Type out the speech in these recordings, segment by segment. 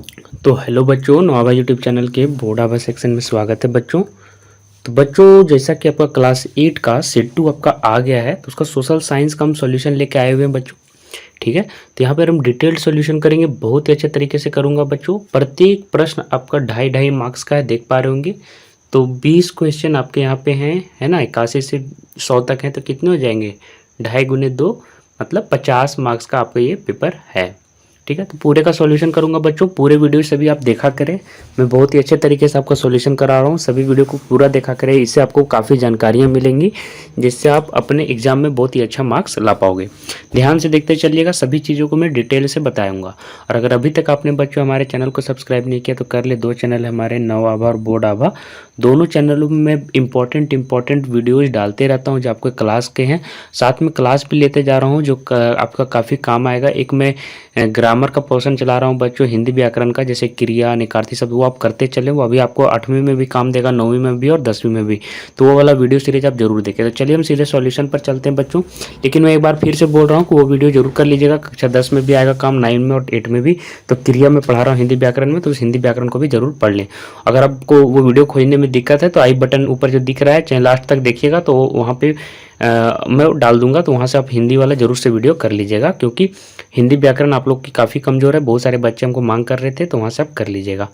तो हेलो बच्चों, नवाबा YouTube channel के बोर्ड आवर सेक्शन में स्वागत है बच्चों। तो बच्चों, जैसा कि आपका क्लास 8 का सेट 2 आपका आ गया है, तो उसका सोशल साइंस का हम सॉल्यूशन लेके आए हुए हैं बच्चों। ठीक है, तो यहाँ पर हम डिटेल्ड सॉल्यूशन करेंगे, बहुत ही अच्छे तरीके से करूँगा बच्चों। प्रत्येक प्रश्न आपका 2.5 मार्क्स का है, देख पा रहे होंगे। तो 20 क्वेश्चन आपके यहाँ पे हैं, है ना। 81 से 100 तक हैं, तो कितने हो जाएंगे? 2.5 गुने 2 मतलब 50 मार्क्स का आपका ये पेपर है। ठीक है, तो पूरे का सॉल्यूशन करूंगा बच्चों। पूरे वीडियो सभी आप देखा करें, मैं बहुत ही अच्छे तरीके से आपका सॉल्यूशन करा रहा हूँ। सभी वीडियो को पूरा देखा करें, इससे आपको काफ़ी जानकारियाँ मिलेंगी, जिससे आप अपने एग्जाम में बहुत ही अच्छा मार्क्स ला पाओगे। ध्यान से देखते चलिएगा, सभी चीज़ों को मैं डिटेल से बताऊँगा। और अगर अभी तक आपने बच्चों हमारे चैनल को सब्सक्राइब नहीं किया तो कर ले। 2 चैनल है हमारे, नव आभा और बोर्ड आभा। दोनों चैनलों में मैं इंपॉर्टेंट वीडियोज़ डालते रहता हूँ जो आपके क्लास के हैं। साथ में क्लास भी लेते जा रहा हूँ जो आपका काफ़ी काम आएगा। एक मैं ग्रामर का पोर्शन चला रहा हूँ बच्चों, हिंदी व्याकरण का, जैसे क्रिया निकार्ती सब, वो आप करते चले। वो अभी आपको 8वीं में भी काम देगा, 9वीं में भी और 10वीं में भी। तो वो वाला वीडियो सीरीज आप जरूर देखें। तो चलिए हम सीधे सॉल्यूशन पर चलते हैं बच्चों। लेकिन मैं एक बार फिर से बोल रहा हूँ कि वो वीडियो जरूर कर लीजिएगा। कक्षा 10 में भी आएगा काम, 9 में और 8 में भी। तो क्रिया में पढ़ा रहा हूँ हिंदी व्याकरण में, तो उस हिंदी व्याकरण को भी जरूर पढ़ लें। अगर आपको वो वीडियो खोजने में दिक्कत है तो आई बटन ऊपर जो दिख रहा है, चाहे लास्ट तक देखिएगा, तो वहाँ पे मैं डाल दूंगा, तो वहाँ से आप हिंदी वाला जरूर से वीडियो कर लीजिएगा, क्योंकि हिंदी व्याकरण आप लोग की काफ़ी कमज़ोर है। बहुत सारे बच्चे हमको मांग कर रहे थे, तो वहाँ से आप कर लीजिएगा।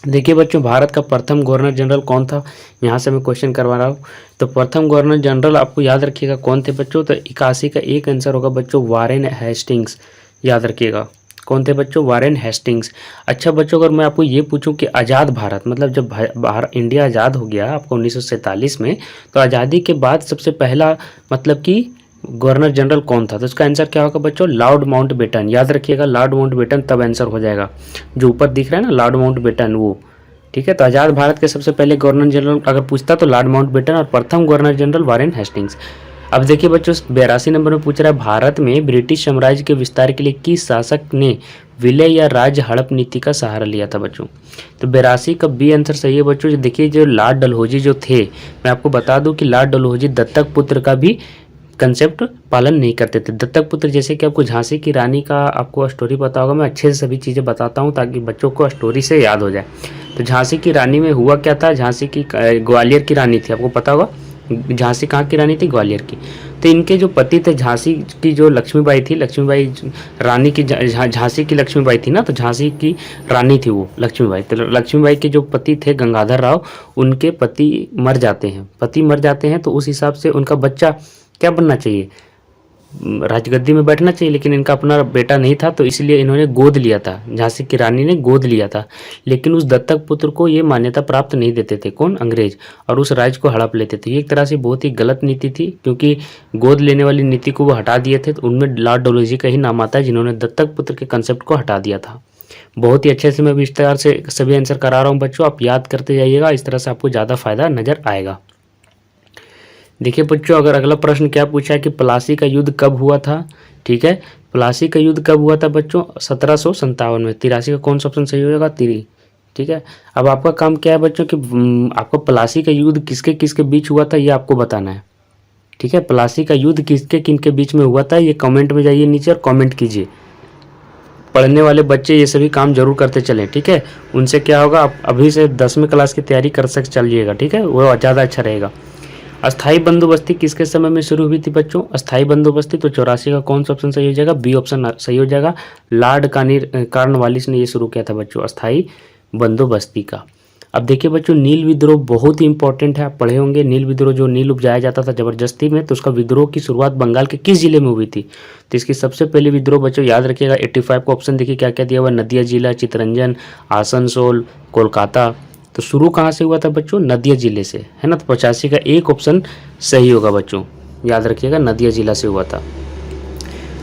देखिए बच्चों, भारत का प्रथम गवर्नर जनरल कौन था, यहाँ से मैं क्वेश्चन करवा रहा हूँ। तो प्रथम गवर्नर जनरल आपको याद रखिएगा कौन थे बच्चों। तो 81 का एक आंसर होगा बच्चों, वारेन हेस्टिंग्स। याद रखिएगा कौन थे बच्चों, वारेन हेस्टिंग्स। अच्छा बच्चों, अगर मैं आपको ये पूछूं कि आज़ाद भारत, मतलब जब भारत इंडिया आज़ाद हो गया आपको 1947 में, तो आज़ादी के बाद सबसे पहला मतलब कि गवर्नर जनरल कौन था, तो इसका आंसर क्या होगा बच्चों, लॉर्ड माउंटबेटन। याद रखिएगा लॉर्ड माउंटबेटन, तब आंसर हो जाएगा। जो ऊपर दिख रहा है ना लॉर्ड माउंटबेटन, वो। ठीक है, तो आज़ाद भारत के सबसे पहले गवर्नर जनरल अगर पूछता तो लॉर्ड माउंटबेटन, और प्रथम गवर्नर जनरल वारेन हेस्टिंग्स। अब देखिए बच्चों, 82 नंबर में पूछ रहा है, भारत में ब्रिटिश साम्राज्य के विस्तार के लिए किस शासक ने विलय या राज्य हड़प नीति का सहारा लिया था बच्चों। तो 82 का बी आंसर सही है बच्चों। देखिए जो लॉर्ड डलहौजी जो थे, मैं आपको बता दूं कि लॉर्ड डलहौजी दत्तक पुत्र का भी कंसेप्ट पालन नहीं करते थे। दत्तक पुत्र, जैसे कि आपको झांसी की रानी का आपको स्टोरी पता होगा, मैं अच्छे से सभी चीज़ें बताता हूँ ताकि बच्चों को स्टोरी से याद हो जाए। तो झांसी की रानी में हुआ क्या था, झांसी की ग्वालियर की रानी थी, आपको पता होगा। झांसी कहाँ की रानी थी, ग्वालियर की। तो इनके जो पति थे, झांसी की जो लक्ष्मीबाई थी, लक्ष्मीबाई रानी की, झांसी की लक्ष्मीबाई थी ना, तो झांसी की रानी थी वो लक्ष्मीबाई। तो लक्ष्मीबाई के जो पति थे गंगाधर राव, उनके पति मर जाते हैं। पति मर जाते हैं तो उस हिसाब से उनका बच्चा क्या बनना चाहिए, राजगद्दी में बैठना चाहिए। लेकिन इनका अपना बेटा नहीं था, तो इसलिए इन्होंने गोद लिया था, झांसी की रानी ने गोद लिया था। लेकिन उस दत्तक पुत्र को ये मान्यता प्राप्त नहीं देते थे, कौन, अंग्रेज, और उस राज्य को हड़प लेते थे। ये एक तरह से बहुत ही गलत नीति थी, क्योंकि गोद लेने वाली नीति को वो हटा दिए थे। तो उनमें लॉर्ड डलहौजी का ही नाम आता है, जिन्होंने दत्तक पुत्र के कंसेप्ट को हटा दिया था। बहुत ही अच्छे से मैं विस्तार से सभी आंसर करा रहा हूँ बच्चों, आप याद करते जाइएगा, इस तरह से आपको ज़्यादा फायदा नजर आएगा। देखिए बच्चों, अगर अगला प्रश्न क्या पूछा है कि प्लासी का युद्ध कब हुआ था। ठीक है, प्लासी का युद्ध कब हुआ था बच्चों, 1757 में। 83 का कौन सा ऑप्शन सही हो जाएगा, तिरी। ठीक है, अब आपका काम क्या है बच्चों कि आपको प्लासी का युद्ध किसके किसके बीच हुआ था ये आपको बताना है। ठीक है, प्लासी का युद्ध किसके किनके बीच में हुआ था, ये कमेंट में जाइए नीचे और कमेंट कीजिए। पढ़ने वाले बच्चे ये सभी काम जरूर करते चलें। ठीक है, उनसे क्या होगा, आप अभी से 10वीं क्लास की तैयारी कर सक चलिएगा। ठीक है, वो ज़्यादा अच्छा रहेगा। अस्थाई बंदोबस्ती किसके समय में शुरू हुई थी बच्चों, अस्थाई बंदोबस्ती। तो 84 का कौन सा ऑप्शन सही हो जाएगा, बी ऑप्शन सही हो जाएगा। लॉर्ड कॉर्नवालिस ने ये शुरू किया था बच्चों, अस्थाई बंदोबस्ती का। अब देखिए बच्चों, नील विद्रोह बहुत ही इंपॉर्टेंट है, आप पढ़े होंगे। नील विद्रोह, जो नील उपजाया जाता था जबरदस्ती में, तो उसका विद्रोह की शुरुआत बंगाल के किस जिले में हुई थी। तो इसकी सबसे पहले विद्रोह बच्चों याद रखिएगा, 85 का ऑप्शन देखिए क्या क्या दिया हुआ, नदिया जिला, चितरंजन, आसनसोल, कोलकाता। तो शुरू कहाँ से हुआ था बच्चों, नदिया जिले से, है ना। तो 85 का एक ऑप्शन सही होगा बच्चों, याद रखिएगा नदिया जिला से हुआ था।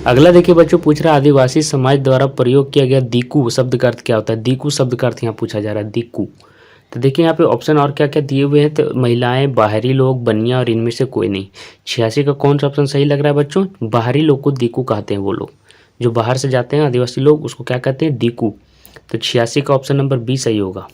अगला देखिए बच्चों, पूछ रहा है आदिवासी समाज द्वारा प्रयोग किया गया दीकू शब्द का अर्थ क्या होता है। दीकू शब्द का अर्थ यहाँ पूछा जा रहा है, दीकू। तो देखिए यहाँ पे ऑप्शन और क्या क्या दिए हुए हैं, तो महिलाएं, बाहरी लोग, बनिया, और इनमें से कोई नहीं। 86 का कौन सा ऑप्शन सही लग रहा है बच्चों, बाहरी लोग को दीकू कहते हैं। वो लोग जो बाहर से जाते हैं आदिवासी लोग, उसको क्या कहते हैं, दीकू। तो 86 का ऑप्शन नंबर बी सही होगा।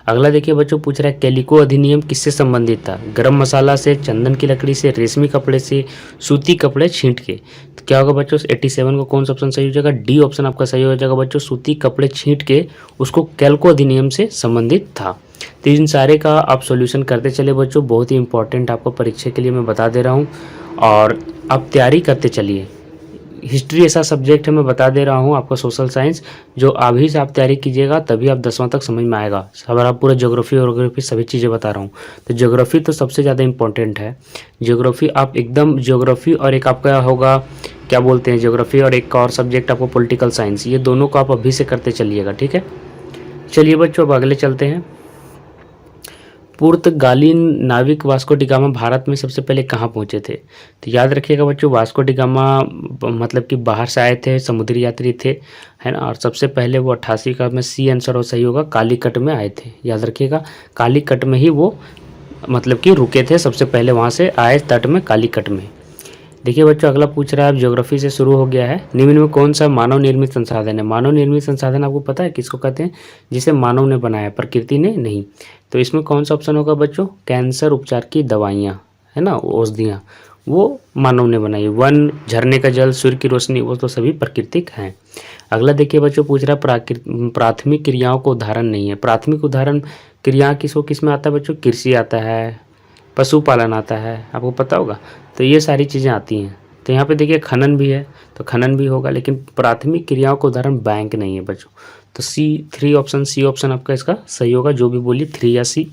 अगला देखिए बच्चों, पूछ रहा है कैलिको अधिनियम किससे संबंधित था? गरम मसाला से, चंदन की लकड़ी से, रेशमी कपड़े से, सूती कपड़े छींट के। तो क्या होगा बच्चों, 87 का कौन सा ऑप्शन सही हो जाएगा? डी ऑप्शन आपका सही हो जाएगा बच्चों। सूती कपड़े छींट के उसको कैलिको अधिनियम से संबंधित था। तो इन सारे का आप सॉल्यूशन करते चले बच्चों, बहुत ही इंपॉर्टेंट आपको परीक्षा के लिए मैं बता दे रहा हूँ, और आप तैयारी करते चलिए। हिस्ट्री ऐसा सब्जेक्ट है, मैं बता दे रहा हूँ आपका, सोशल साइंस जो अभी से आप तैयारी कीजिएगा तभी आप 10वां तक समझ में आएगा। अगर आप पूरा ज्योग्राफी वोग्राफी सभी चीज़ें बता रहा हूँ, तो ज्योग्राफी तो सबसे ज़्यादा इंपॉर्टेंट है। ज्योग्राफी आप एकदम, ज्योग्राफी और एक आपका होगा क्या बोलते हैं, ज्योग्राफी और एक और सब्जेक्ट आपको पॉलिटिकल साइंस, ये दोनों को आप अभी से करते चलिएगा, ठीक है। चलिए बच्चों अब अगले चलते हैं। पुर्तगाली नाविक वास्को डी गामा भारत में सबसे पहले कहाँ पहुँचे थे? तो याद रखिएगा बच्चों, वास्को डी गामा मतलब कि बाहर से आए थे, समुद्री यात्री थे, है ना। और सबसे पहले वो 88 का में सी आंसर और सही होगा, कालीकट में आए थे। याद रखिएगा, कालीकट में ही वो मतलब कि रुके थे, सबसे पहले वहाँ से आए तट में, कालीकट में। देखिए बच्चों अगला पूछ रहा है, अब ज्योग्राफी से शुरू हो गया है। निम्न में कौन सा मानव निर्मित संसाधन है? मानव निर्मित संसाधन आपको पता है किसको कहते हैं? जिसे मानव ने बनाया, प्रकृति ने नहीं। तो इसमें कौन सा ऑप्शन होगा बच्चों? कैंसर उपचार की दवाइयाँ, है ना, औषधियाँ, वो मानव ने बनाई। वन, झरने का जल, सूर्य की रोशनी, वो तो सभी प्राकृतिक हैं। अगला देखिए बच्चों, पूछ रहा है प्राथमिक क्रियाओं को उदाहरण नहीं है। प्राथमिक उदाहरण क्रिया किसको किस में आता है बच्चों? कृषि आता है, पशुपालन आता है, आपको पता होगा। तो ये सारी चीज़ें आती हैं। तो यहाँ पे देखिए खनन भी है, तो खनन भी होगा, लेकिन प्राथमिक क्रियाओं का उदाहरण बैंक नहीं है बच्चों। तो सी ऑप्शन आपका इसका सही होगा, जो भी बोलिए 3 या सी।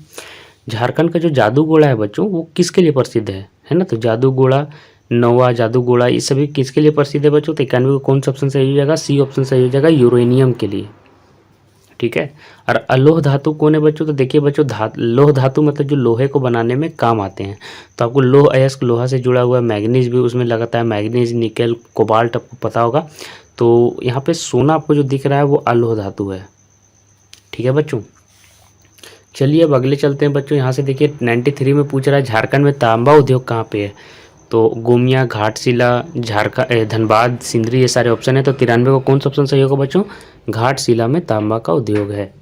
झारखंड का जो जादूगोड़ा है बच्चों, वो किसके लिए प्रसिद्ध है ना। तो जादूगोड़ा, नौवा जादूगोड़ा, ये सभी किसके लिए प्रसिद्ध है बच्चों? तो 91 को कौन सा ऑप्शन सही हो जाएगा? सी ऑप्शन सही हो जाएगा, यूरेनियम के लिए, ठीक है। और अलोह धातु कौन है बच्चों? तो देखिए बच्चों, लोह धातु मतलब जो लोहे को बनाने में काम आते हैं। तो आपको लोह अयस्क, लोहा से जुड़ा हुआ है, मैग्नीज भी उसमें लगाता है, मैग्नीज, निकेल, कोबाल्ट आपको पता होगा। तो यहाँ पे सोना आपको जो दिख रहा है वो अलोह धातु है, ठीक है बच्चों। चलिए अब अगले चलते हैं बच्चों। यहाँ से देखिए 93 में पूछ रहा है, झारखंड में तांबा उद्योग कहाँ पे है? तो गोमिया, घाटशिला, धनबाद, सिंदरी, ये सारे ऑप्शन है। तो 93 को कौन सा ऑप्शन सही होगा बच्चों? घाटशिला में तांबा का उद्योग है।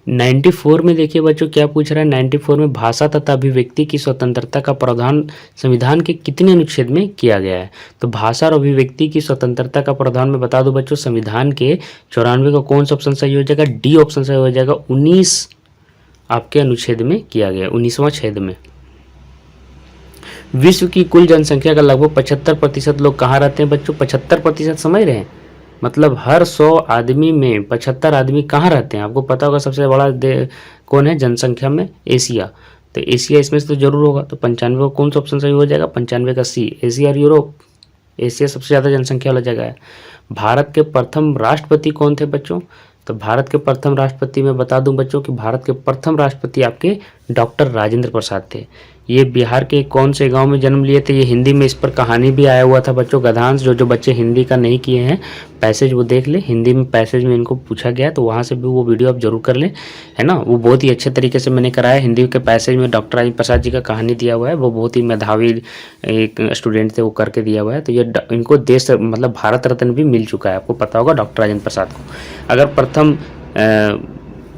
94 में देखिए बच्चों क्या पूछ रहा है, 94 में भाषा तथा अभिव्यक्ति की स्वतंत्रता का प्रावधान संविधान के कितने अनुच्छेद में किया गया है? तो भाषा और अभिव्यक्ति की स्वतंत्रता का प्रावधान में बता दूं बच्चों, संविधान के 94 का कौन सा ऑप्शन सही हो जाएगा? डी ऑप्शन सही हो जाएगा, 19 आपके अनुच्छेद में किया गया, 19वां छेद में। विश्व की कुल जनसंख्या का लगभग 75% लोग कहाँ रहते हैं बच्चों? 75% समझ रहे हैं, मतलब हर 100 आदमी में 75 आदमी कहाँ रहते हैं? आपको पता होगा सबसे बड़ा कौन है जनसंख्या में? एशिया। तो एशिया इसमें से तो जरूर होगा। तो 95 का कौन सा ऑप्शन सही हो जाएगा? 95 का सी, एशिया और यूरोप। एशिया सबसे ज़्यादा जनसंख्या वाला जगह है। भारत के प्रथम राष्ट्रपति कौन थे बच्चों? तो भारत के प्रथम राष्ट्रपति मैं बता दूं बच्चों कि भारत के प्रथम राष्ट्रपति आपके डॉक्टर राजेंद्र प्रसाद थे। ये बिहार के कौन से गांव में जन्म लिए थे? ये हिंदी में इस पर कहानी भी आया हुआ था बच्चों, गधांश। जो बच्चे हिंदी का नहीं किए हैं पैसेज वो देख ले, हिंदी में पैसेज में इनको पूछा गया, तो वहाँ से भी वो वीडियो आप जरूर कर लें, है ना। वो बहुत ही अच्छे तरीके से मैंने कराया। हिंदी के पैसेज में डॉक्टर राजेंद्र प्रसाद जी का कहानी दिया हुआ है, वो बहुत ही मेधावी एक स्टूडेंट थे, वो करके दिया हुआ है। तो ये इनको देश मतलब भारत रत्न भी मिल चुका है, आपको पता होगा डॉक्टर राजेंद्र प्रसाद को। अगर प्रथम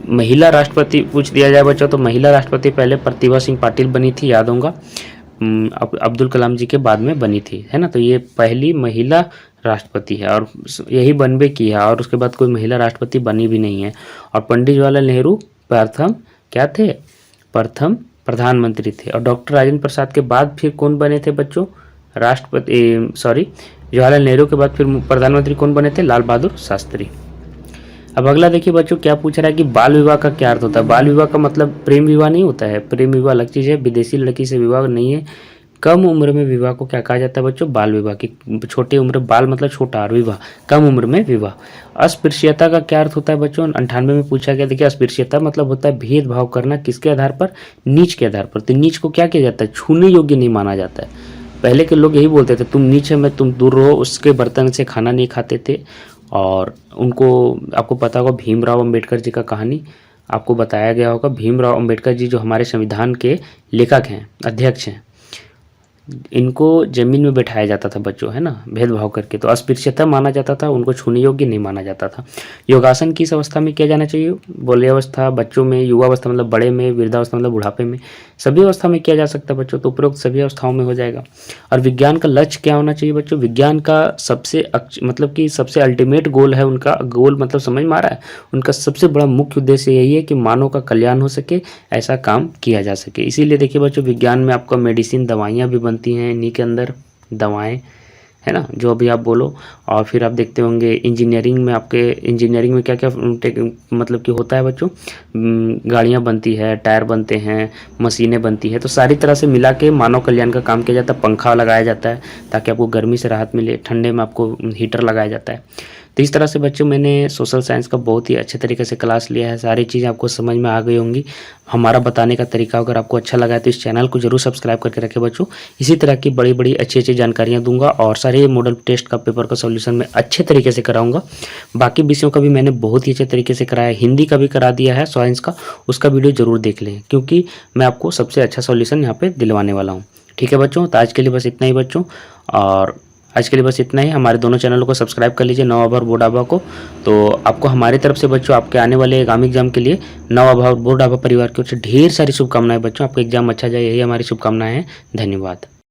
महिला राष्ट्रपति पूछ दिया जाए बच्चों, तो महिला राष्ट्रपति पहले प्रतिभा सिंह पाटिल बनी थी, याद होगा, अब्दुल कलाम जी के बाद में बनी थी, है ना। तो ये पहली महिला राष्ट्रपति है और यही बनबे की है, और उसके बाद कोई महिला राष्ट्रपति बनी भी नहीं है। और पंडित जवाहरलाल नेहरू प्रथम क्या थे? प्रथम प्रधानमंत्री थे। और डॉक्टर राजेंद्र प्रसाद के बाद फिर कौन बने थे बच्चों? जवाहरलाल नेहरू के बाद फिर प्रधानमंत्री कौन बने थे? लाल बहादुर शास्त्री। अब अगला देखिए बच्चों क्या पूछ रहा है कि बाल विवाह का क्या अर्थ होता है? बाल विवाह का मतलब प्रेम विवाह नहीं होता है, प्रेम विवाह अलग चीज़ है, विदेशी लड़की से विवाह नहीं है। कम उम्र में विवाह को क्या कहा जाता है बच्चों? बाल विवाह। की छोटी उम्र, बाल मतलब छोटा और विवाह कम उम्र में विवाह। अस्पृश्यता का क्या अर्थ होता है बच्चों? 98 में पूछा गया। देखिए अस्पृश्यता मतलब होता है भेदभाव करना, किसके आधार पर? नीच के आधार पर। तो नीच को क्या किया जाता है? छूने योग्य नहीं माना जाता है। पहले के लोग यही बोलते थे, तुम नीच है, मैं तुम दूर रहो, उसके बर्तन से खाना नहीं खाते थे। और उनको आपको पता होगा भीमराव अंबेडकर जी का कहानी आपको बताया गया होगा। भीमराव अंबेडकर जी जो हमारे संविधान के लेखक हैं, अध्यक्ष हैं, इनको ज़मीन में बैठाया जाता था बच्चों, है ना, भेदभाव करके। तो अस्पृश्यता माना जाता था, उनको छूने योग्य नहीं माना जाता था। योगासन किस अवस्था में किया जाना चाहिए? बाल्यावस्था, बच्चों में, युवावस्था मतलब बड़े में, वृद्धावस्था मतलब बुढ़ापे में, सभी अवस्था में किया जा सकता है बच्चों। तो उपरोक्त सभी अवस्थाओं में हो जाएगा। और विज्ञान का लक्ष्य क्या होना चाहिए बच्चों? विज्ञान का सबसे मतलब कि सबसे अल्टीमेट गोल है उनका, गोल मतलब समझ में आ रहा है? उनका सबसे बड़ा मुख्य उद्देश्य यही है कि मानव का कल्याण हो सके, ऐसा काम किया जा सके। इसीलिए देखिए बच्चों, विज्ञान में आपका मेडिसिन, दवाइयाँ भी बनती हैं इन्हीं के अंदर, दवाएं, है ना, जो अभी आप बोलो। और फिर आप देखते होंगे इंजीनियरिंग में, आपके इंजीनियरिंग में क्या क्या मतलब कि होता है बच्चों, गाड़ियाँ बनती है, टायर बनते हैं, मशीनें बनती है। तो सारी तरह से मिला के मानव कल्याण का काम किया जाता है। पंखा लगाया जाता है ताकि आपको गर्मी से राहत मिले, ठंडे में आपको हीटर लगाया जाता है। तो इस तरह से बच्चों मैंने सोशल साइंस का बहुत ही अच्छे तरीके से क्लास लिया है। सारी चीज़ें आपको समझ में आ गई होंगी। हमारा बताने का तरीका अगर आपको अच्छा लगा है तो इस चैनल को जरूर सब्सक्राइब करके रखें बच्चों। इसी तरह की बड़ी बड़ी अच्छी अच्छी जानकारियाँ दूंगा और सारे मॉडल टेस्ट का पेपर का सॉल्यूशन मैं अच्छे तरीके से कराऊंगा। बाकी विषयों का भी मैंने बहुत ही अच्छे तरीके से कराया, हिंदी का भी करा दिया है साइंस का, उसका वीडियो जरूर देख लें, क्योंकि मैं आपको सबसे अच्छा सॉल्यूशन यहाँ पे दिलवाने वाला हूँ। ठीक है बच्चों, तो आज के लिए बस इतना ही बच्चों। और आज के लिए बस इतना ही। हमारे दोनों चैनलों को सब्सक्राइब कर लीजिए, नवा भार बोर्ड आभा को। तो आपको हमारी तरफ से बच्चों आपके आने वाले आगामी एग्जाम के लिए नवा भार बोर्ड आभा परिवार की ओर से ढेर सारी शुभकामनाएं बच्चों। आपका एग्जाम अच्छा जाए, यही हमारी शुभकामनाएं हैं। धन्यवाद।